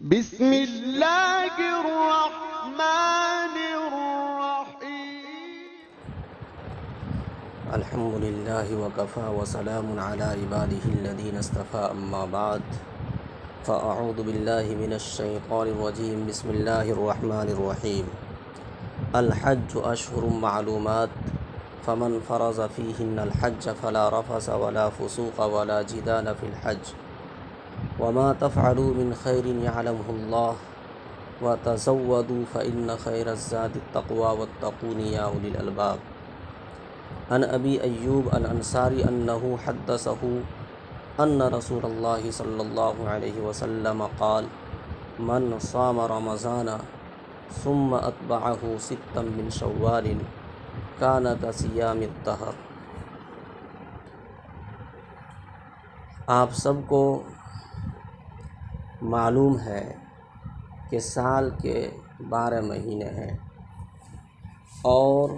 بسم اللہ الرحمن الرحیم۔ الحمد للہ وکفیٰ وسلام علی عبادہ الذین اصطفیٰ، اما بعد فاعوذ باللہ من الشیطان الرجیم۔ بسم اللہ الرحمن الرحیم۔ الحج اشہر معلومات، فمن فرض فیہن الحج فلا رفث ولا فسوق ولا جدال فی الحج، وما تفعلوا من خیر یعلمہ اللہ، وتزودوا فإن خیر الزاد التقوی واتقون یا اولی الالباب۔ عن ابی ایوب الانصاری انہ حدثہ ان رسول اللہ صلی اللہ علیہ وسلم قال: من صام رمضان ثم اتبعہ ستا من شوال کان کصیام الدہر۔ آپ سب کو معلوم ہے کہ سال کے 12 مہینے ہیں اور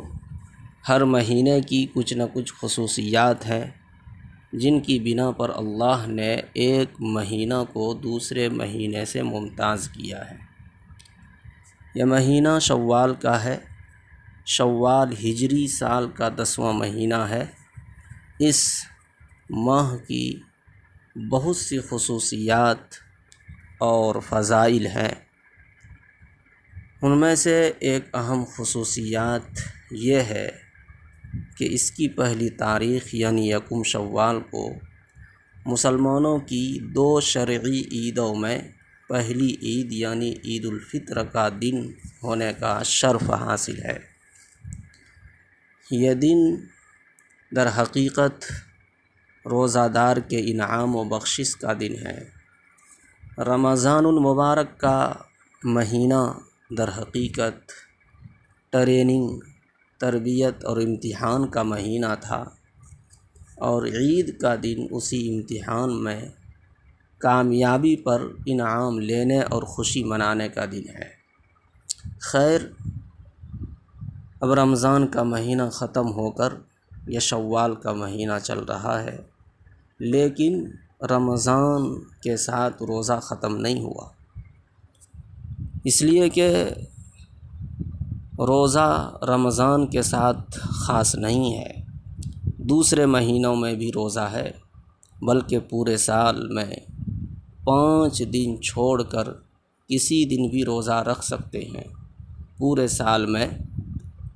ہر مہینے کی کچھ نہ کچھ خصوصیات ہیں جن کی بنا پر اللہ نے ایک مہینہ کو دوسرے مہینے سے ممتاز کیا ہے۔ یہ مہینہ شوال کا ہے۔ شوال ہجری سال کا 10واں مہینہ ہے۔ اس ماہ کی بہت سی خصوصیات اور فضائل ہیں۔ ان میں سے ایک اہم خصوصیات یہ ہے کہ اس کی پہلی تاریخ یعنی یکم شوال کو مسلمانوں کی 2 شرعی عیدوں میں پہلی عید یعنی عید الفطر کا دن ہونے کا شرف حاصل ہے۔ یہ دن در حقیقت روزہ دار کے انعام و بخشش کا دن ہے۔ رمضان المبارک کا مہینہ در حقیقت ٹریننگ، تربیت اور امتحان کا مہینہ تھا، اور عید کا دن اسی امتحان میں کامیابی پر انعام لینے اور خوشی منانے کا دن ہے۔ خیر، اب رمضان کا مہینہ ختم ہو کر یہ شوال کا مہینہ چل رہا ہے، لیکن رمضان کے ساتھ روزہ ختم نہیں ہوا، اس لیے کہ روزہ رمضان کے ساتھ خاص نہیں ہے۔ دوسرے مہینوں میں بھی روزہ ہے، بلکہ پورے سال میں 5 دن چھوڑ کر کسی دن بھی روزہ رکھ سکتے ہیں۔ پورے سال میں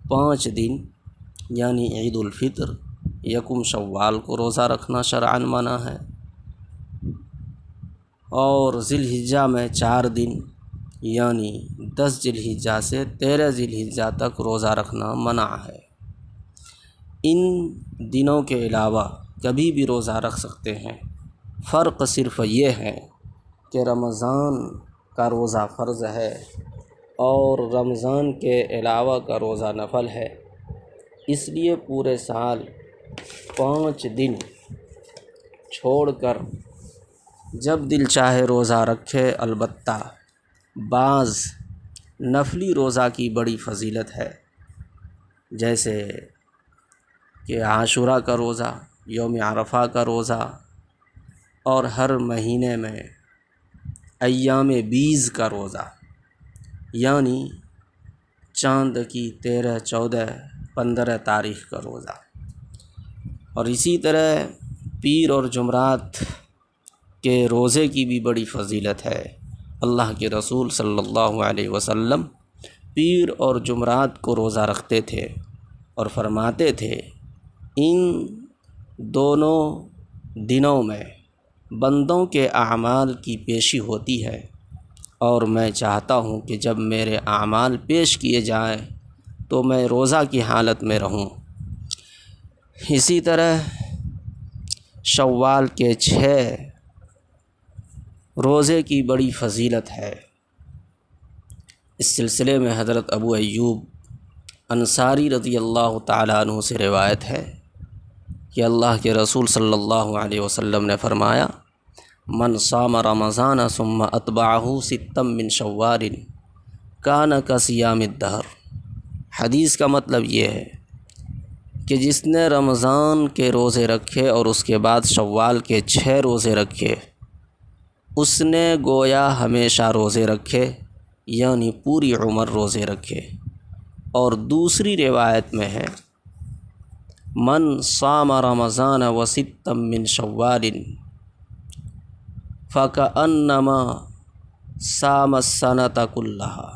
5 دن یعنی عید الفطر، یکم شوال کو روزہ رکھنا شرعاً منع ہے، اور ذی الحجہ میں 4 دن یعنی 10 ذی الحجہ سے 13 ذی الحجہ تک روزہ رکھنا منع ہے۔ ان دنوں کے علاوہ کبھی بھی روزہ رکھ سکتے ہیں۔ فرق صرف یہ ہے کہ رمضان کا روزہ فرض ہے اور رمضان کے علاوہ کا روزہ نفل ہے، اس لیے پورے سال 5 دن چھوڑ کر جب دل چاہے روزہ رکھے۔ البتہ بعض نفلی روزہ کی بڑی فضیلت ہے، جیسے کہ عاشوراء کا روزہ، یوم عرفہ کا روزہ، اور ہر مہینے میں ایام بیض کا روزہ یعنی چاند کی 13، 14، 15 تاریخ کا روزہ، اور اسی طرح پیر اور جمعرات کے روزے کی بھی بڑی فضیلت ہے۔ اللہ کے رسول صلی اللہ علیہ وسلم پیر اور جمعرات کو روزہ رکھتے تھے اور فرماتے تھے: ان دونوں دنوں میں بندوں کے اعمال کی پیشی ہوتی ہے، اور میں چاہتا ہوں کہ جب میرے اعمال پیش کیے جائیں تو میں روزہ کی حالت میں رہوں۔ اسی طرح شوال کے 6 روزے کی بڑی فضیلت ہے۔ اس سلسلے میں حضرت ابو ایوب انصاری رضی اللہ تعالیٰ عنہ سے روایت ہے کہ اللہ کے رسول صلی اللہ علیہ وسلم نے فرمایا: من صام رمضان ثم اتبعہ ستا من شوال کان کصیام الدہر۔ حدیث کا مطلب یہ ہے کہ جس نے رمضان کے روزے رکھے اور اس کے بعد شوال کے 6 روزے رکھے، اس نے گویا ہمیشہ روزے رکھے یعنی پوری عمر روزے رکھے۔ اور دوسری روایت میں ہے من صام رمضان وستا من شوال فکأنما صام السنۃ کلھا،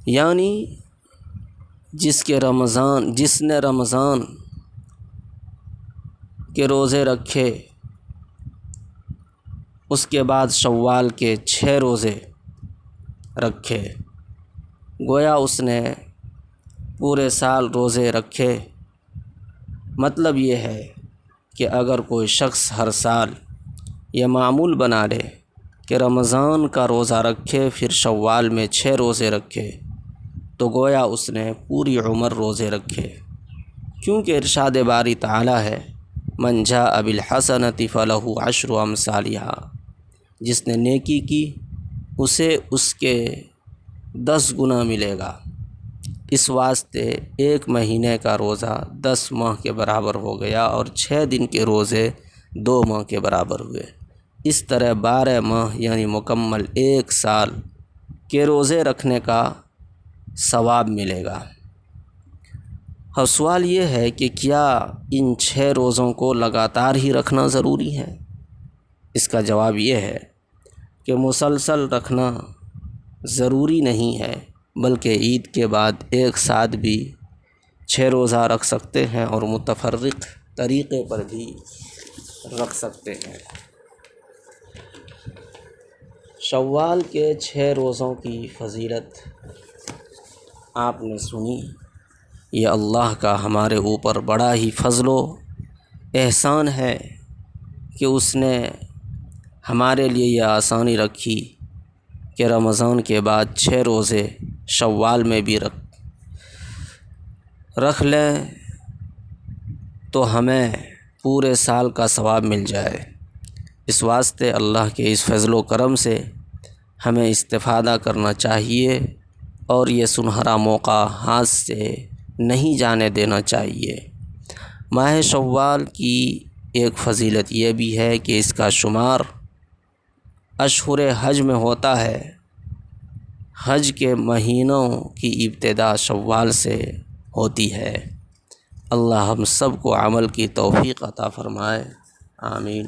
یعنی جس نے رمضان کے روزے رکھے اس کے بعد شوال کے 6 روزے رکھے، گویا اس نے پورے سال روزے رکھے۔ مطلب یہ ہے کہ اگر کوئی شخص ہر سال یہ معمول بنا لے کہ رمضان کا روزہ رکھے پھر شوال میں 6 روزے رکھے تو گویا اس نے پوری عمر روزے رکھے، کیونکہ ارشاد باری تعالی ہے من جاء بالحسنۃ فلہ عشر امثالھا، جس نے نیکی کی اسے اس کے 10 گنا ملے گا۔ اس واسطے 1 مہینے کا روزہ 10 ماہ کے برابر ہو گیا اور 6 دن کے روزے 2 ماہ کے برابر ہوئے۔ اس طرح 12 ماہ یعنی مکمل 1 سال کے روزے رکھنے کا ثواب ملے گا۔ اب سوال یہ ہے کہ کیا ان 6 روزوں کو لگاتار ہی رکھنا ضروری ہے؟ اس کا جواب یہ ہے کہ مسلسل رکھنا ضروری نہیں ہے، بلکہ عید کے بعد ایک ساتھ بھی 6 روزہ رکھ سکتے ہیں اور متفرق طریقے پر بھی رکھ سکتے ہیں۔ شوال کے 6 روزوں کی فضیلت آپ نے سنی۔ یہ اللہ کا ہمارے اوپر بڑا ہی فضل و احسان ہے کہ اس نے ہمارے لیے یہ آسانی رکھی کہ رمضان کے بعد 6 روزے شوال میں بھی رکھ لیں تو ہمیں پورے سال کا ثواب مل جائے۔ اس واسطے اللہ کے اس فضل و کرم سے ہمیں استفادہ کرنا چاہیے اور یہ سنہرا موقع ہاتھ سے نہیں جانے دینا چاہیے۔ ماہ شوال کی ایک فضیلت یہ بھی ہے کہ اس کا شمار اشہر حج میں ہوتا ہے۔ حج کے مہینوں کی ابتدا شوال سے ہوتی ہے۔ اللہ ہم سب کو عمل کی توفیق عطا فرمائے، آمین۔